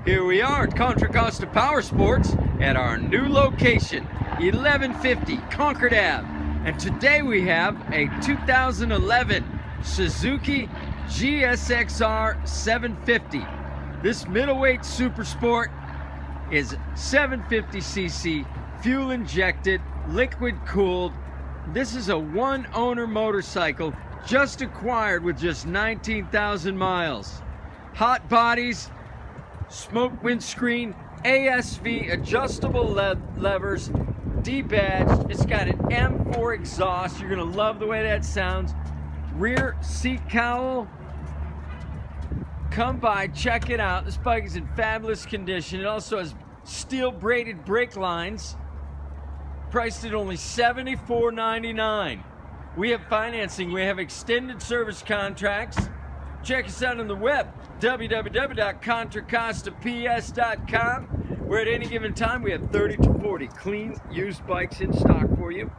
Here we are at Contra Costa Powersports at our new location, 1150 Concord Ave. And today we have a 2011 Suzuki GSX-R750. This middleweight supersport is 750cc, fuel injected, liquid cooled. This is a one-owner motorcycle just acquired with just 19,000 miles. Hot bodies, smoke windscreen, ASV, adjustable levers, D-badged. It's got an M4 exhaust. You're gonna love the way that sounds. Rear seat cowl. Come by, check it out. This bike is in fabulous condition. It also has steel braided brake lines, priced at only $74.99. We have financing. We have extended service contracts. Check us out on the web, www.contracostaps.com, where at any given time we have 30 to 40 clean used bikes in stock for you.